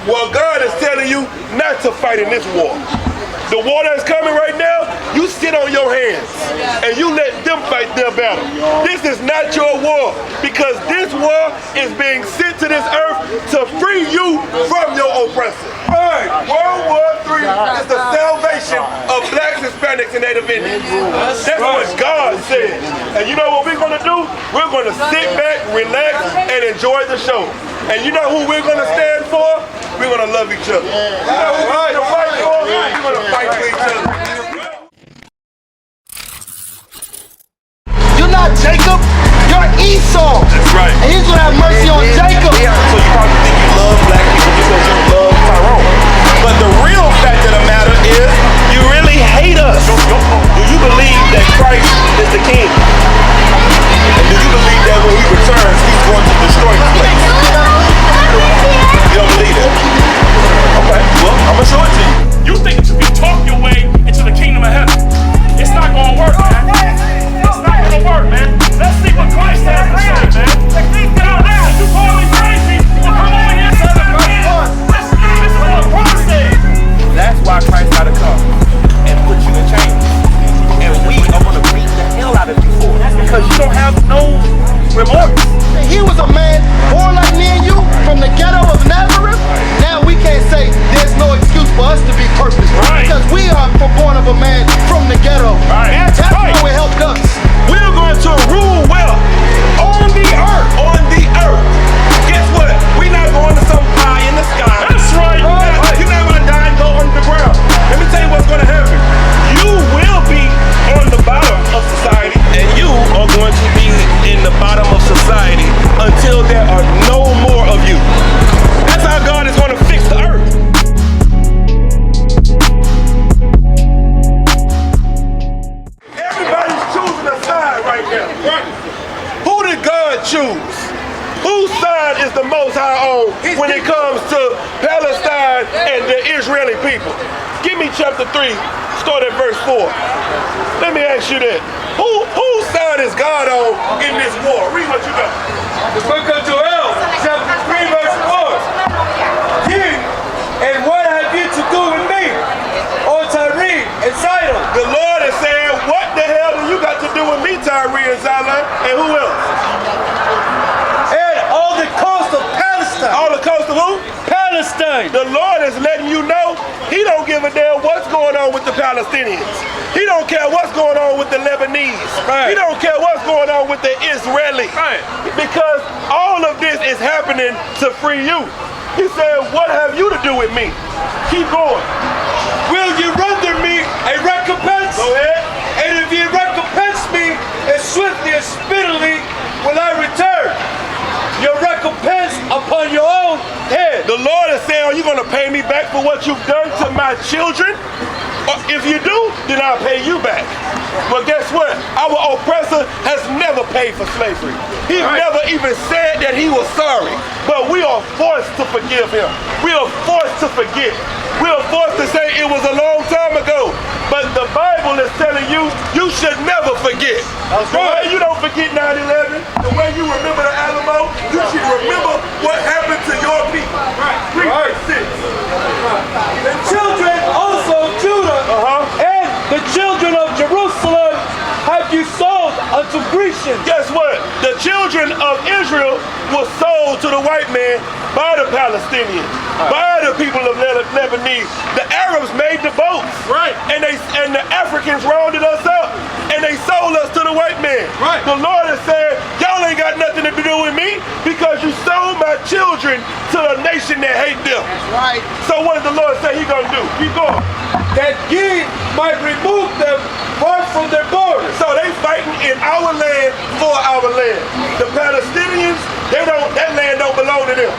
Well, God is telling you not to fight in this war. The war that's coming right now, you sit on your hands and you let them fight their battle. This is not your war, because this war is being sent to this earth to free you from your oppressor. Right. World War III is the salvation of blacks, Hispanics, and Native Indians. That's what God said. And you know what we're going to do? We're going to sit back, relax, and enjoy the show. And you know who we're going to stand for? We're going to love each other. You know who we're going to fight for? We're going to fight for each other. You're not Jacob, you're Esau. That's right. And he's going to have mercy on Jacob. So you probably think you love black people because you love Tyrone. But the real fact of the matter is, you really hate us. Do you believe that Christ is the king? And do you believe that when he returns, he's going to destroy this place? You don't believe it? Okay, well, I'm going to show it to you. You think you can talk your way into the kingdom of heaven. It's not going to work, man. It's not going to work, man. Let's see what Christ has to say, man. Now, you call me crazy, but come over here and say, man, this is what Christ said. That's why Christ got to come and put you in chains. And we are going to beat the hell out of you for it, because you don't have no remorse. He was a man born like me and you from the ghetto of Nazareth. Now we can't say there's no excuse for us to be perfect. Right. Because we are born of a man from the ghetto. Right. That's Right. how it helped us. We're going to rule well on the earth. On the earth. Guess what? We're not going to some pie in the sky. That's right. You're not going to die and go underground. Let me tell you what's going to happen. You will be on the bottom of society, and you are going to be in the bottom of society until there are no more of you. That's how God is going to fix the earth. Everybody's choosing a side right now. Right. Who did God choose? Whose side is the Most High on when it comes to Palestine and the Israeli people? Give me chapter 3, start at verse 4. Let me ask you that. Whose side is God on in this war? Read what you got. The book of Joel, chapter 3, verse 4. Ye, and what have you to do with me, O Tyre and Sidon? The Lord is saying, what the hell do you got to do with me, Tyre and Sidon? And who else? And all the coast of Palestine. All the coast of who? Palestine. The Lord is letting you know he don't give a damn what's going on with the Palestinians. He don't care what's going on with the Lebanese. Right. He don't care what's going on with the Israelis. Right. Because all of this is happening to free you. He said, what have you to do with me? Keep going. Will you render me a recompense? Go ahead. And if you recompense me as swiftly and speedily will I return your recompense upon your own head. The Lord is saying, are you going to pay me back for what you've done to my children? Or if you do, then I'll pay you back. But guess what? Our oppressor has never paid for slavery. He never even said that he was sorry. But we are forced to forgive him. We are forced to forget. We are forced to say it was a long time ago. But the Bible is telling you, you should never forget. The way you don't forget 9/11, the way you remember the Alamo, you should remember what happened to your people. Read verse 6. The children also of Judah and the children of Jerusalem have you sold unto Grecians. Guess what? The children of Israel were sold to the white man by the Palestinians, by the people of Lebanese. The Arabs made the boats, Right. And the Africans rounded us up, and they sold us to the white man. Right. The Lord has said, y'all ain't got nothing to do with me because you sold my children to a nation that hate them. Right. So what does the Lord say he gonna do? Keep going. That ye might remove them far from their borders. So they fighting in our land for our land. The Palestinians, that land don't belong to them.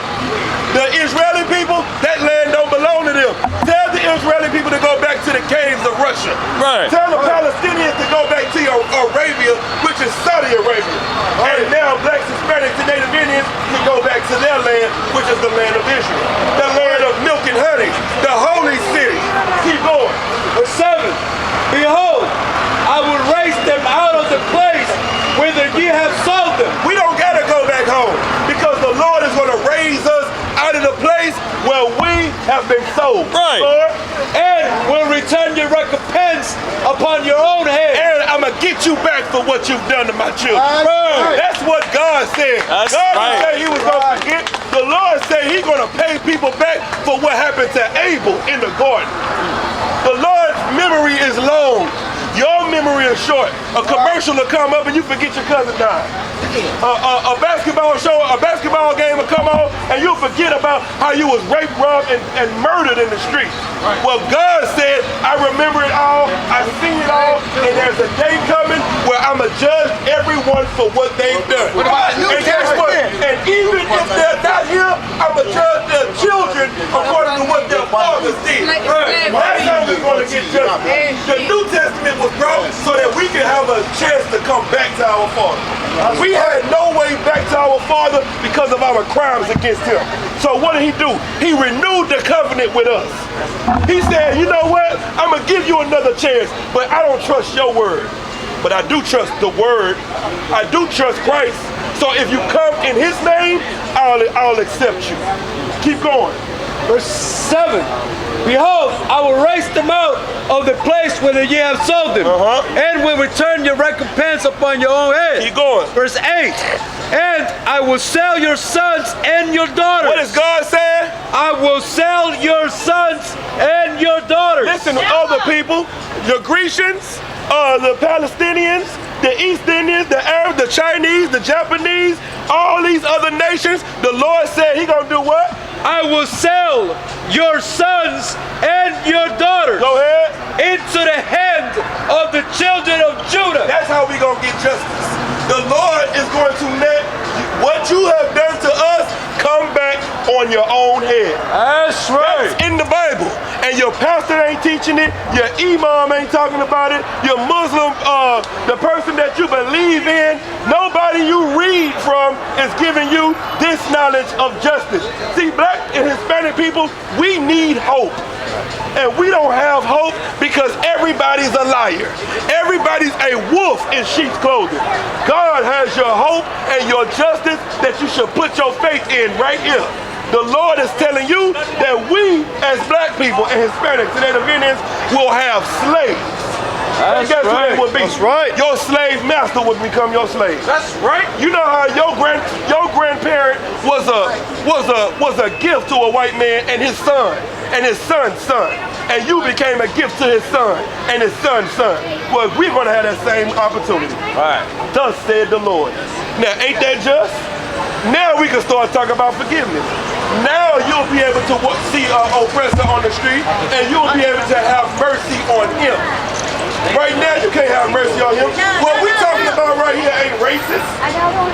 The Israeli people, that land don't belong to them. Tell the Israeli people to go back to the caves of Russia. Right. Tell the Palestinians to go back to Arabia, which is Saudi Arabia. And now blacks, Hispanics, and Native Indians can go back to their land, which is the land of Israel. The land of milk and honey, the holy city. Keep going. Verse 7. Behold, I will raise them out of the place whither ye have sold them. We don't gotta go back home because the Lord is gonna raise us out of the place where we we have been sold. Right. Lord, and will return your recompense upon your own head. and I'm going to get you back for what you've done to my children. Right. That's what God said. That's God right. didn't say he was going to forget. The Lord said he's going to pay people back for what happened to Abel in the garden. The Lord's memory is long. Your memory is short. A commercial will come up and you forget your cousin died. A basketball game will come on and you'll forget about how you was raped, robbed, and murdered in the street. Well, God said, I remember it all, I've seen it all, and there's a day coming where I'm going to judge everyone for what they've done. And guess what? And even if they're not here, I'm going to judge their children according to what their fathers did. That's how we're going to get justice. The New Testament was brought so that we can have a chance to come back to our Father. We had no way back to our Father because of our crimes against him. So what did he do? He renewed the covenant with us. He said, you know what? I'm going to give you another chance, but I don't trust your word. But I do trust the word. I do trust Christ. So if you come in his name, I'll accept you. Keep going. Verse 7. Behold, I will raise them out of the place where ye have sold them, and will return your recompense upon your own head. Keep going. Verse 8. And I will sell your sons and your daughters. What is God saying? I will sell your sons and your daughters. Listen, other people, the Grecians, the Palestinians, the East Indians, the Arabs, the Chinese, the Japanese, all these other nations, the Lord said he gonna do what? I will sell your sons and your daughters Go ahead. into the hand of the children of Judah. That's how we gonna get justice. The Lord is going to let what you have done to us come back on your own head. That's right. That's in the Bible. And your pastor ain't teaching it, your imam ain't talking about it, your Muslim, the person that you believe in, nobody you read from is giving you this knowledge of justice. See, black and Hispanic people, we need hope. And we don't have hope because everybody's a liar. Everybody's a wolf in sheep's clothing. God has your hope and your justice that you should put your faith in right here. The Lord is telling you that we as black people and Hispanics and Native Indians will have slaves. That's Guess right. who it would be? That's right. Your slave master would become your slave. That's right. You know how your grandparent was a gift to a white man and his son and his son's son, and you became a gift to his son and his son's son. Well, we're gonna have that same opportunity. Right. Thus said the Lord. Now, ain't that just? Now we can start talking about forgiveness. Now you'll be able to see an oppressor on the street, and you'll be able to have mercy on him. Right now, you can't have mercy on him. What we talking about right here ain't racist.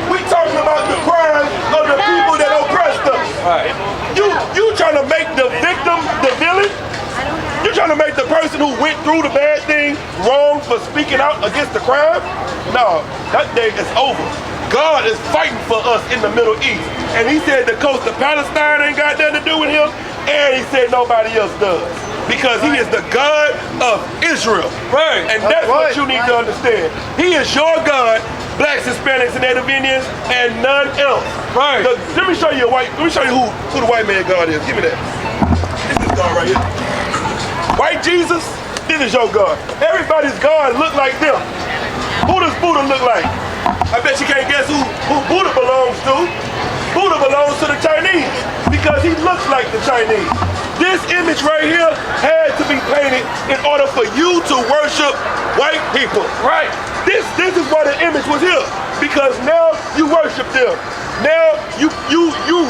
We talking about the crimes of the people that oppressed us. Right. You trying to make the victim the villain? You trying to make the person who went through the bad thing wrong for speaking out against the crime? No, that day is over. God is fighting for us in the Middle East. And he said the coast of Palestine ain't got nothing to do with him. And he said nobody else does. Because he is the God of Israel. Right. And that's what you need to understand. He is your God, blacks, Hispanics, and Native Indians, and none else. Right. Let me show you who the white man God is. Give me that. This is God right here. White Jesus, this is your God. Everybody's God look like them. Who does Buddha look like? I bet you can't guess who Buddha belongs to. Buddha belongs to the Chinese because he looks like the Chinese. This image right here had to be painted in order for you to worship white people. Right. This is why the image was here, because now you worship them. Now you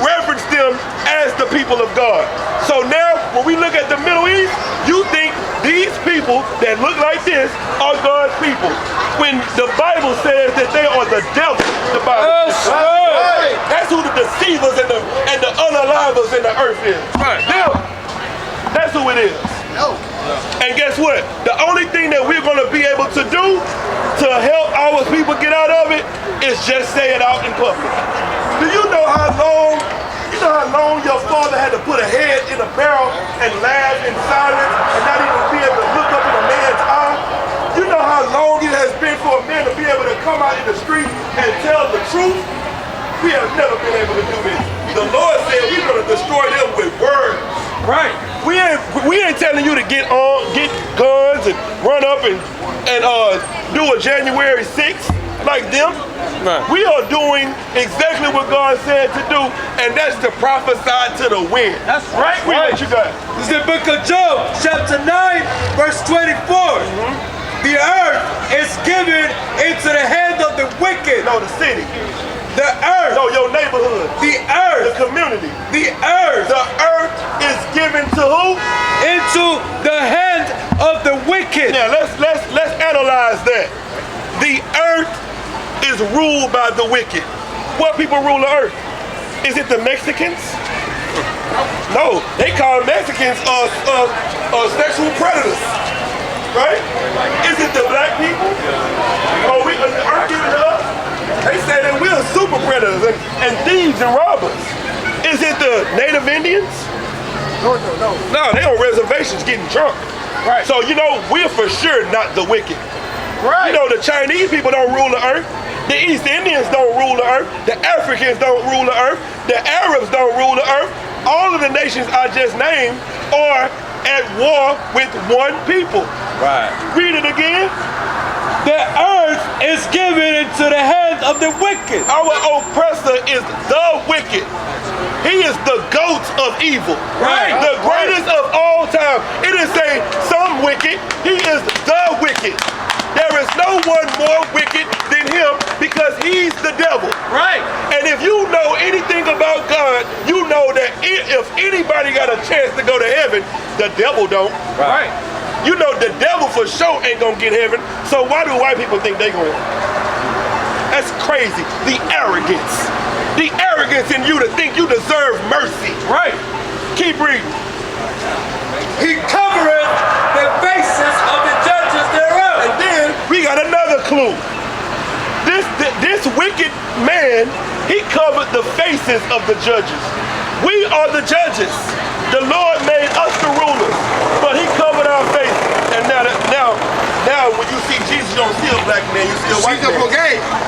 reverence them as the people of God. So now when we look at the Middle East, you think these people that look like this are God's people. When the Bible says that they are the devil, the Bible says. Right. That's who the deceivers and the unalivers in the earth is. Right. Them. That's who it is. And guess what? The only thing that we're going to be able to do to help our people get out of it is just say it out in public. Do you know how long your father had to put a head in a barrel and laugh in silence and not even be able to look up in a man's eye? You know how long it has been for a man to be able to come out in the street and tell the truth? We have never been able to do this. The Lord said we're going to destroy them with words. Right. We ain't telling you to get guns and run up and do a January 6th like them. Right. We are doing exactly what God said to do, and that's to prophesy to the wind. That's right. What you got? This is the book of Job, chapter 9, verse 24. The earth is given into the hand of the wicked. No, the city. The earth. No, your neighborhood. The earth. The community. The earth. The earth is given to who? Into the hand of the wicked. Now let's analyze that. The earth is ruled by the wicked. What people rule the earth? Is it the Mexicans? No, they call Mexicans sexual predators. Right? Is it the black people? Oh, is the earth given to us? They say that we are super predators and thieves and robbers. Is it the Native Indians? No. No, they on reservations getting drunk. Right. So, you know, we're for sure not the wicked. Right. You know, the Chinese people don't rule the earth. The East Indians don't rule the earth. The Africans don't rule the earth. The Arabs don't rule the earth. All of the nations I just named are at war with one people. Right. Read it again. The earth is given into the hand of the wicked. Our oppressor is the wicked. He is the goat of evil. Right. The greatest of all time. It didn't say some wicked. He is the wicked. There is no one more wicked than him because he's the devil. Right. And if you know anything about God, you know that if anybody got a chance to go to heaven, the devil don't. Right. You know the devil for sure ain't gonna get heaven. So why do white people think they going? That's crazy. The arrogance. The arrogance in you to think you deserve mercy. Right. Keep reading. He covereth the faces of the judges thereof. And then we got another clue. This wicked man, he covered the faces of the judges. We are the judges. The Lord made us the rulers, but he covered our faces. And now when you see Jesus, you don't see a black man, you see a white man.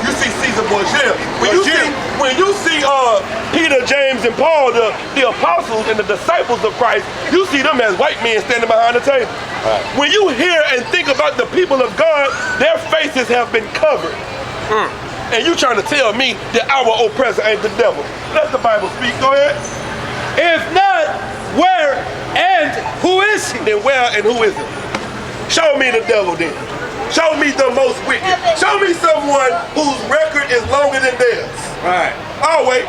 You see Caesar Borgia. When you see Peter, James, and Paul, the apostles and the disciples of Christ, you see them as white men standing behind the table. Right. When you hear and think about the people of God, their faces have been covered. And you trying to tell me that our oppressor ain't the devil. Let the Bible speak. Go ahead. If not, where and who is he? Then where and who is it? Show me the devil then. Show me the most wicked. Show me someone whose record is longer than theirs. Right. Oh wait.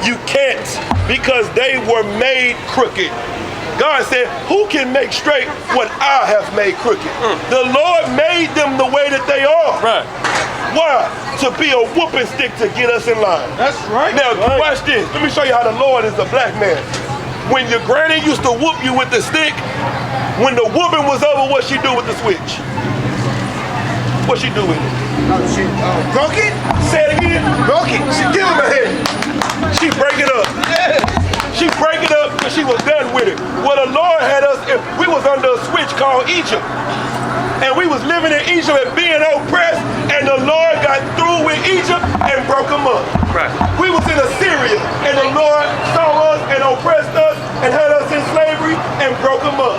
You can't, because they were made crooked. God said, who can make straight what I have made crooked? The Lord made them the way that they are. Right. Why? To be a whooping stick to get us in line. That's right. Now, watch this. Let me show you how the Lord is a black man. When your granny used to whoop you with the stick, when the whooping was over, what she do with the switch? What she do with it? She broke it? Say it again. Broke it. She give him a head. She break it up. She break it up and she was done with it. Well, the Lord had us, we was under a switch called Egypt. And we was living in Egypt and being oppressed, and the Lord got through with Egypt and broke them up. Right. We was in Assyria, and the Lord saw us and oppressed us and had us in slavery and broke them up.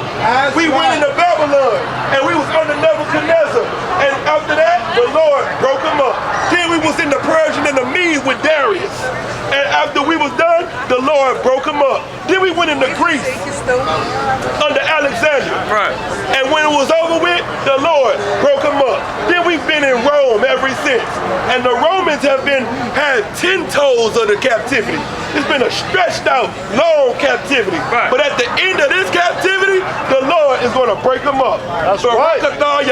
We went into Babylon, and we was under Nebuchadnezzar. And after that, the Lord broke them up. Then we was in the Persian and the Mede with Darius. And after we was done, the Lord broke them up. Then we went into Greece under Alexander. Right. And when it was over with, the Lord broke them up. Then we've been in Rome ever since. And the Romans have had 10 toes of the captivity. It's been a stretched out, long captivity. Right. But at the end of this captivity, the Lord is going to break them up. That's right. That's right.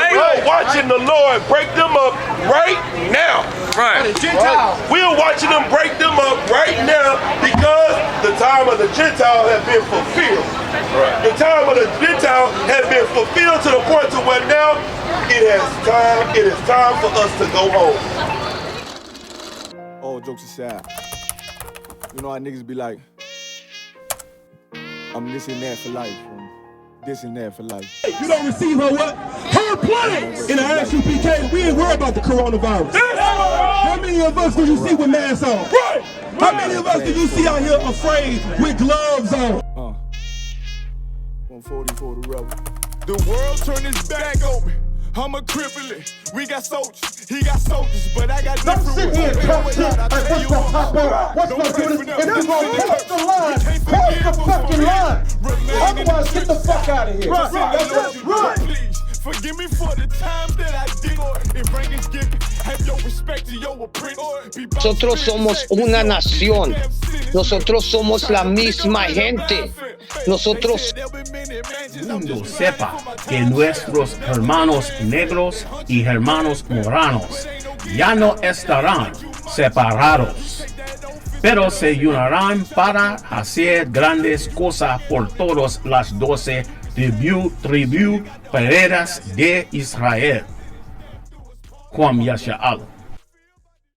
We're watching the Lord break them up right now. Right. Gentile. We are watching them break them up right now because the time of the Gentile has been fulfilled. Right. The time of the Gentile has been fulfilled to the point to where now it is time for us to go home. All jokes aside, you know how niggas be like, I'm this and that for life, this and that for life. You don't receive her what? Her planet! In the Isupk, we ain't worried about the coronavirus. How many of us do you see with masks on? Right. How many of us do you see out here afraid with gloves on? 140 for the rebel. The world turned its back on me. I'm a cripple. We got soldiers, he got soldiers, but I got Don't different sit here and talk shit ones. like what's gonna pop up, what's gonna do this. If you're gonna cross the line, cross the fucking line. Otherwise, get the fuck out of here. Run. Run. Forgive me for the time that I did. If rank is given, have your respect to your apprentice. Nosotros somos una nación. Nosotros somos la misma gente. Nosotros. El mundo sepa que nuestros hermanos negros y hermanos moranos ya no estarán separados, pero se unirán para hacer grandes cosas por todas las 12 tribus peredas de Israel. Juan Yasha'al.